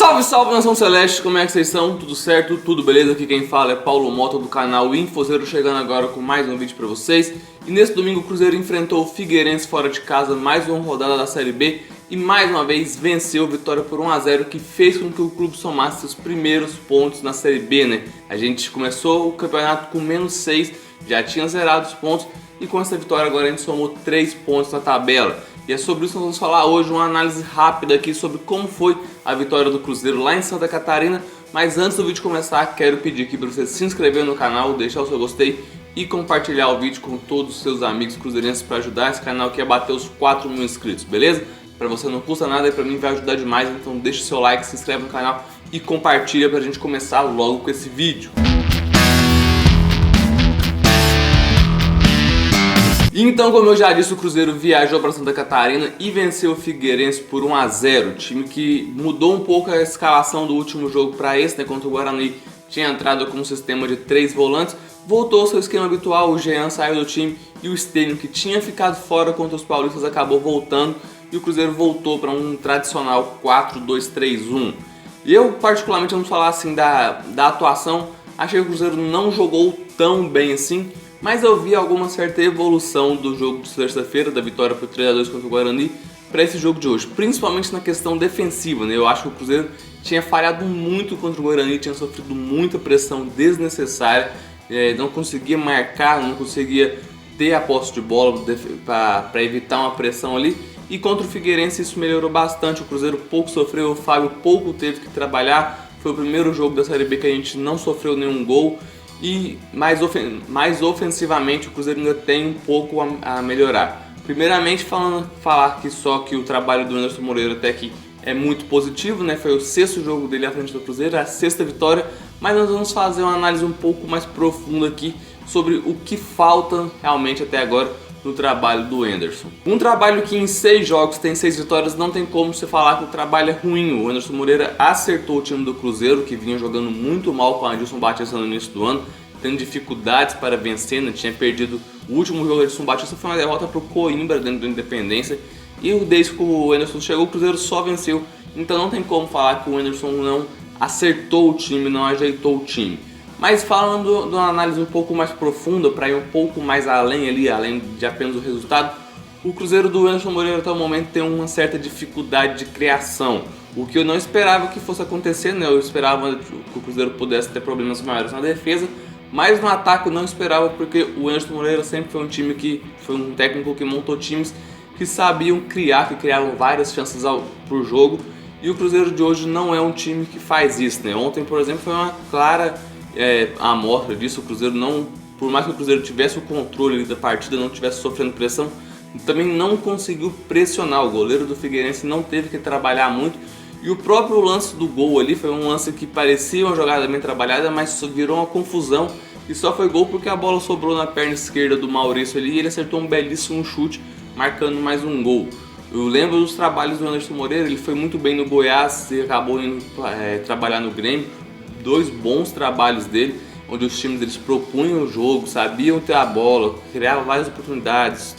Salve, salve, Nação Celeste, como é que vocês estão? Tudo certo? Tudo beleza? Aqui quem fala é Paulo Mota do canal Infozeiro, chegando agora com mais um vídeo pra vocês. E nesse domingo o Cruzeiro enfrentou o Figueirense fora de casa, mais uma rodada da Série B, e mais uma vez venceu, vitória por 1 a 0, que fez com que o clube somasse seus primeiros pontos na Série B, né? A gente começou o campeonato com menos 6, já tinha zerado os pontos, e com essa vitória agora a gente somou 3 pontos na tabela. E é sobre isso que nós vamos falar hoje, uma análise rápida aqui sobre como foi a vitória do Cruzeiro lá em Santa Catarina. Mas antes do vídeo começar, quero pedir aqui para você se inscrever no canal, deixar o seu gostei e compartilhar o vídeo com todos os seus amigos cruzeirenses para ajudar esse canal aqui a bater os 4 mil inscritos, beleza? Para você não custa nada e para mim vai ajudar demais, então deixa o seu like, se inscreve no canal e compartilha para a gente começar logo com esse vídeo. Então, como eu já disse, o Cruzeiro viajou para Santa Catarina e venceu o Figueirense por 1 a 0, time que mudou um pouco a escalação do último jogo para esse, né, contra o Guarani. Tinha entrado com um sistema de 3 volantes, voltou ao seu esquema habitual, o Jean saiu do time e o Stênio, que tinha ficado fora contra os paulistas, acabou voltando e o Cruzeiro voltou para um tradicional 4-2-3-1. E eu, particularmente, vamos falar assim da atuação, achei que o Cruzeiro não jogou tão bem assim, mas eu vi alguma certa evolução do jogo de terça-feira, da vitória por 3 a 2 contra o Guarani, para esse jogo de hoje, principalmente na questão defensiva, né? Eu acho que o Cruzeiro tinha falhado muito contra o Guarani, tinha sofrido muita pressão desnecessária, não conseguia marcar, não conseguia ter a posse de bola para evitar uma pressão ali, e contra o Figueirense isso melhorou bastante, o Cruzeiro pouco sofreu, o Fábio pouco teve que trabalhar, foi o primeiro jogo da Série B que a gente não sofreu nenhum gol. E mais ofensivamente o Cruzeiro ainda tem um pouco a melhorar. Primeiramente falar que o trabalho do Anderson Moreira até aqui é muito positivo, né? Foi o 6º jogo dele à frente do Cruzeiro, a 6ª vitória, mas nós vamos fazer uma análise um pouco mais profunda aqui sobre o que falta realmente até agora no trabalho do Anderson. Um trabalho que em 6 jogos tem 6 vitórias, não tem como você falar que o trabalho é ruim. O Anderson Moreira acertou o time do Cruzeiro, que vinha jogando muito mal com o Adilson Batista no início do ano, tendo dificuldades para vencer, né? Tinha perdido o último jogo do Adilson Batista, foi uma derrota para o Coimbra dentro do Independência, e desde que o Anderson chegou, o Cruzeiro só venceu, então não tem como falar que o Anderson não acertou o time, não ajeitou o time. Mas falando de uma análise um pouco mais profunda, para ir um pouco mais além de apenas o resultado, o Cruzeiro do Anderson Moreira até o momento tem uma certa dificuldade de criação, o que eu não esperava que fosse acontecer, né? Eu esperava que o Cruzeiro pudesse ter problemas maiores na defesa, mas no ataque eu não esperava, porque o Anderson Moreira sempre foi um técnico que montou times que sabiam criar, que criavam várias chances pro jogo, e o Cruzeiro de hoje não é um time que faz isso, né? Ontem, por exemplo, foi uma clara amostra disso. O Cruzeiro não, por mais que o Cruzeiro tivesse o controle da partida, não tivesse sofrendo pressão, também não conseguiu pressionar. O goleiro do Figueirense não teve que trabalhar muito, e o próprio lance do gol ali foi um lance que parecia uma jogada bem trabalhada, mas virou uma confusão e só foi gol porque a bola sobrou na perna esquerda do Maurício ali e ele acertou um belíssimo chute, marcando mais um gol. Eu lembro dos trabalhos do Anderson Moreira, ele foi muito bem no Goiás e acabou indo trabalhar no Grêmio. 2 bons trabalhos dele, onde os times eles propunham o jogo, sabiam ter a bola, criavam várias oportunidades,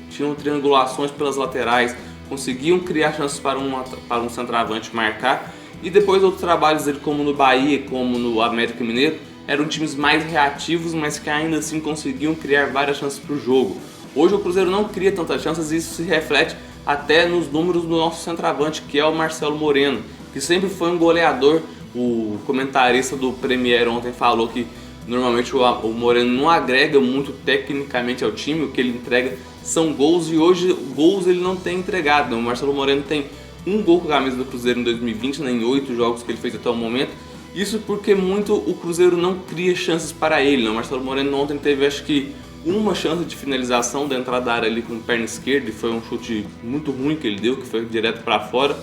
tinham triangulações pelas laterais, conseguiam criar chances para um centroavante marcar. E depois outros trabalhos dele, como no Bahia, como no América Mineiro, eram times mais reativos, mas que ainda assim conseguiam criar várias chances para o jogo. Hoje o Cruzeiro não cria tantas chances e isso se reflete até nos números do nosso centroavante, que é o Marcelo Moreno, que sempre foi um goleador. O comentarista do Premier ontem falou que normalmente o Moreno não agrega muito tecnicamente ao time, o que ele entrega são gols, e hoje gols ele não tem entregado. O Marcelo Moreno tem 1 gol com a camisa do Cruzeiro em 2020, né, em 8 jogos que ele fez até o momento. Isso porque o Cruzeiro não cria chances para ele, né? O Marcelo Moreno ontem teve, acho que, uma chance de finalização da entrada da área ali com perna esquerda, e foi um chute muito ruim que ele deu, que foi direto para fora.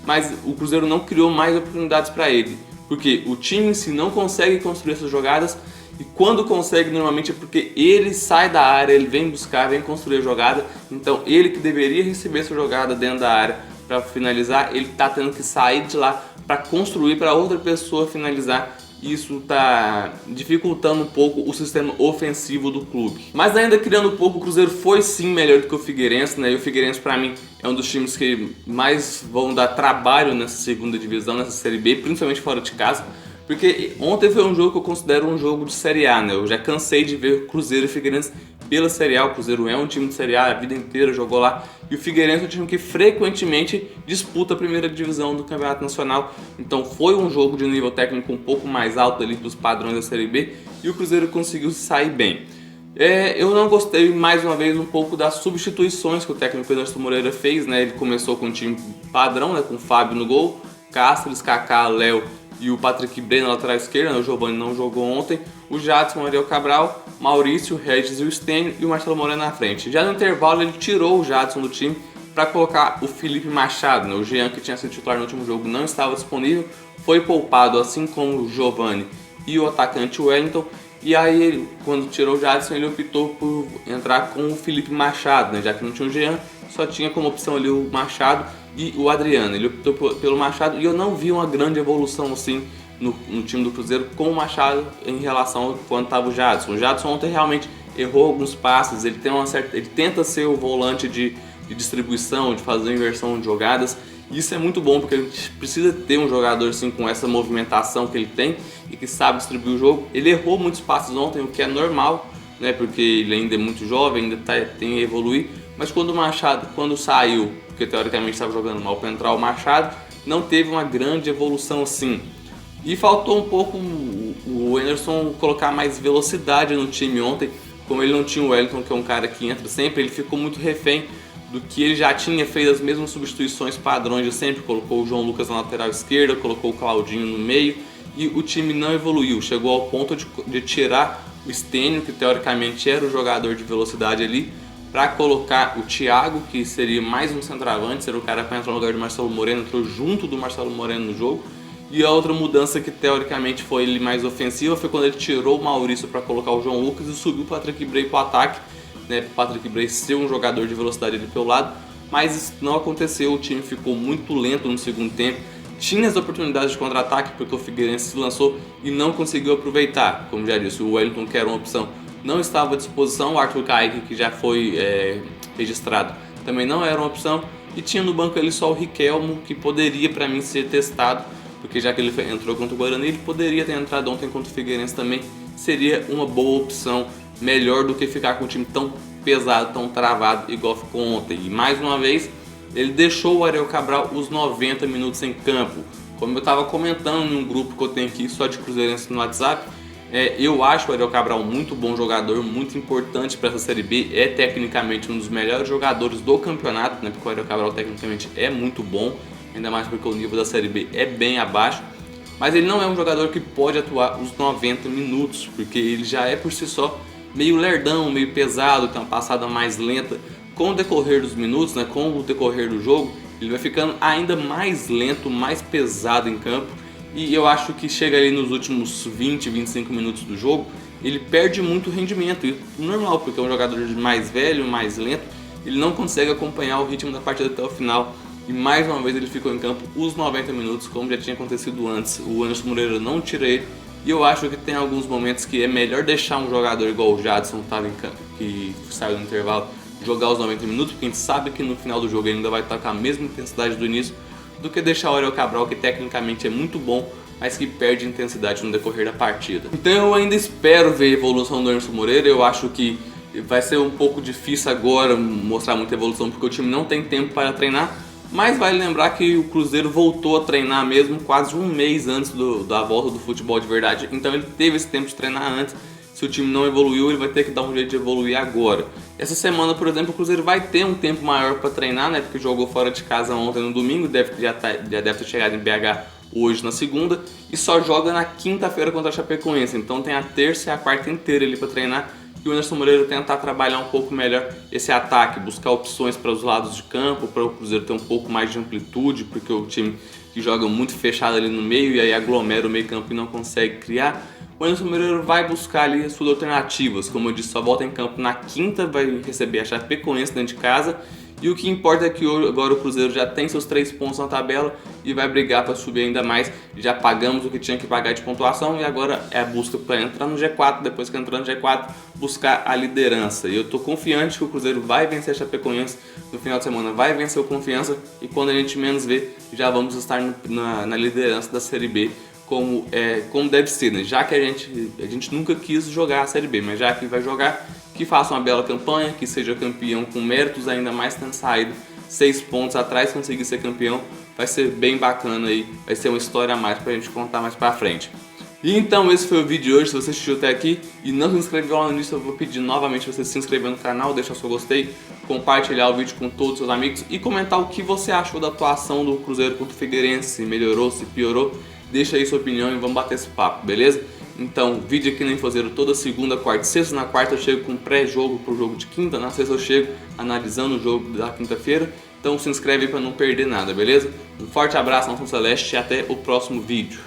Mas o Cruzeiro não criou mais oportunidades para ele, porque o time em si não consegue construir essas jogadas, e quando consegue normalmente é porque ele sai da área, ele vem buscar, vem construir a jogada. Então ele que deveria receber essa jogada dentro da área para finalizar, ele está tendo que sair de lá para construir para outra pessoa finalizar, e isso tá dificultando um pouco o sistema ofensivo do clube. Mas ainda criando um pouco, o Cruzeiro foi sim melhor do que o Figueirense, né? E o Figueirense pra mim é um dos times que mais vão dar trabalho nessa segunda divisão, nessa Série B, principalmente fora de casa. Porque ontem foi um jogo que eu considero um jogo de Série A, né? Eu já cansei de ver Cruzeiro e Figueirense pela Série A. O Cruzeiro é um time de Série A, a vida inteira jogou lá. E o Figueirense é um time que frequentemente disputa a primeira divisão do Campeonato Nacional. Então foi um jogo de nível técnico um pouco mais alto ali dos padrões da Série B. E o Cruzeiro conseguiu sair bem. Eu não gostei, mais uma vez, um pouco das substituições que o técnico Anderson Moreira fez, né? Ele começou com um time padrão, né? Com o Fábio no gol, Cáceres, Kaká, Léo e o Patrick Bray na lateral esquerda, né? O Giovani não jogou ontem, o Jadson, o Ariel Cabral, Maurício, o Regis e o Stênio e o Marcelo Moreno na frente. Já no intervalo ele tirou o Jadson do time para colocar o Felipe Machado, né? O Jean, que tinha sido titular no último jogo, não estava disponível, foi poupado, assim como o Giovani e o atacante Wellington. E aí, quando tirou o Jadson, ele optou por entrar com o Felipe Machado, né? Já que não tinha o Jean, só tinha como opção ali o Machado e o Adriano. Ele optou pelo Machado e eu não vi uma grande evolução assim no time do Cruzeiro com o Machado em relação a quando estava o Jadson. O Jadson ontem realmente errou alguns passes, ele tenta ser o volante de distribuição, de fazer inversão de jogadas. Isso é muito bom porque a gente precisa ter um jogador assim com essa movimentação que ele tem e que sabe distribuir o jogo. Ele errou muitos passes ontem, o que é normal, né? Porque ele ainda é muito jovem, ainda tem a evoluir. Mas quando o Machado, quando saiu, porque teoricamente estava jogando mal para entrar o Machado, não teve uma grande evolução assim. E faltou um pouco o Anderson colocar mais velocidade no time ontem. Como ele não tinha o Wellington, que é um cara que entra sempre, ele ficou muito refém do que ele já tinha feito, as mesmas substituições padrões de sempre. Colocou o João Lucas na lateral esquerda, colocou o Claudinho no meio e o time não evoluiu. Chegou ao ponto de tirar o Stênio, que teoricamente era o jogador de velocidade ali, para colocar o Thiago, que seria mais um centroavante, seria o cara para entrar no lugar do Marcelo Moreno, entrou junto do Marcelo Moreno no jogo. E a outra mudança que teoricamente foi ele mais ofensiva foi quando ele tirou o Maurício para colocar o João Lucas e subiu o Patrick Bray para o ataque, né, para o Patrick Bray ser um jogador de velocidade ali pelo lado, mas isso não aconteceu, o time ficou muito lento no segundo tempo, tinha as oportunidades de contra-ataque porque o Figueirense se lançou e não conseguiu aproveitar. Como já disse, o Wellington, que era uma opção, não estava à disposição, o Arthur Kaique, que já foi registrado, também não era uma opção, e tinha no banco ali só o Riquelmo, que poderia para mim ser testado, porque já que ele entrou contra o Guarani, ele poderia ter entrado ontem contra o Figueirense também, seria uma boa opção, melhor do que ficar com um time tão pesado, tão travado, igual ficou ontem. E mais uma vez, ele deixou o Ariel Cabral os 90 minutos em campo. Como eu estava comentando em um grupo que eu tenho aqui só de cruzeirense no WhatsApp, eu acho o Ariel Cabral muito bom jogador, muito importante para essa Série B, é tecnicamente um dos melhores jogadores do campeonato, né? Porque o Ariel Cabral tecnicamente é muito bom, ainda mais porque o nível da Série B é bem abaixo, mas ele não é um jogador que pode atuar os 90 minutos, porque ele já é por si só meio lerdão, meio pesado, tem uma passada mais lenta. Com o decorrer dos minutos, né, com o decorrer do jogo, ele vai ficando ainda mais lento, mais pesado em campo, e eu acho que chega ali nos últimos 20, 25 minutos do jogo, ele perde muito rendimento, e normal, porque é um jogador mais velho, mais lento, ele não consegue acompanhar o ritmo da partida até o final. E mais uma vez ele ficou em campo os 90 minutos, como já tinha acontecido antes. O Anderson Moreira não tira ele. E eu acho que tem alguns momentos que é melhor deixar um jogador igual o Jadson estava em campo, que saiu do intervalo, jogar os 90 minutos, porque a gente sabe que no final do jogo ele ainda vai estar com a mesma intensidade do início, do que deixar o Ariel Cabral, que tecnicamente é muito bom, mas que perde intensidade no decorrer da partida. Então eu ainda espero ver a evolução do Anderson Moreira. Eu acho que vai ser um pouco difícil agora mostrar muita evolução, porque o time não tem tempo para treinar. Mas vale lembrar que o Cruzeiro voltou a treinar mesmo quase um mês antes da volta do futebol de verdade. Então ele teve esse tempo de treinar antes. Se o time não evoluiu, ele vai ter que dar um jeito de evoluir agora. Essa semana, por exemplo, o Cruzeiro vai ter um tempo maior para treinar, né? Porque jogou fora de casa ontem no domingo, já deve ter chegado em BH hoje na segunda. E só joga na quinta-feira contra a Chapecoense. Então tem a terça e a quarta inteira ali para treinar. E o Anderson Moreira tentar trabalhar um pouco melhor esse ataque, buscar opções para os lados de campo, para o Cruzeiro ter um pouco mais de amplitude, porque o time que joga muito fechado ali no meio e aí aglomera o meio campo e não consegue criar. O Anderson Moreira vai buscar ali as suas alternativas, como eu disse, só volta em campo na quinta, vai receber a Chapecoense dentro de casa E o que importa é que agora o Cruzeiro já tem seus 3 pontos na tabela e vai brigar para subir ainda mais. Já pagamos o que tinha que pagar de pontuação e agora é a busca para entrar no G4, depois que entrar no G4, buscar a liderança. E eu tô confiante que o Cruzeiro vai vencer a Chapecoense no final de semana, vai vencer o Confiança e quando a gente menos vê, já vamos estar na liderança da Série B. Como deve ser, né? Já que a gente nunca quis jogar a Série B, mas já que vai jogar, que faça uma bela campanha, que seja campeão com méritos, ainda mais tendo saído 6 pontos atrás, conseguir ser campeão, vai ser bem bacana aí, vai ser uma história a mais pra gente contar mais pra frente. E então esse foi o vídeo de hoje. Se você assistiu até aqui e não se inscreveu lá no início, eu vou pedir novamente você se inscrever no canal, deixar seu gostei, compartilhar o vídeo com todos os seus amigos e comentar o que você achou da atuação do Cruzeiro contra o Figueirense, se melhorou, se piorou. Deixa aí sua opinião e vamos bater esse papo, beleza? Então, vídeo aqui no Infozeiro toda segunda, quarta e sexta. Na quarta eu chego com pré-jogo pro jogo de quinta, na sexta eu chego analisando o jogo da quinta-feira. Então se inscreve aí para não perder nada, beleza? Um forte abraço, Nação Celeste, e até o próximo vídeo.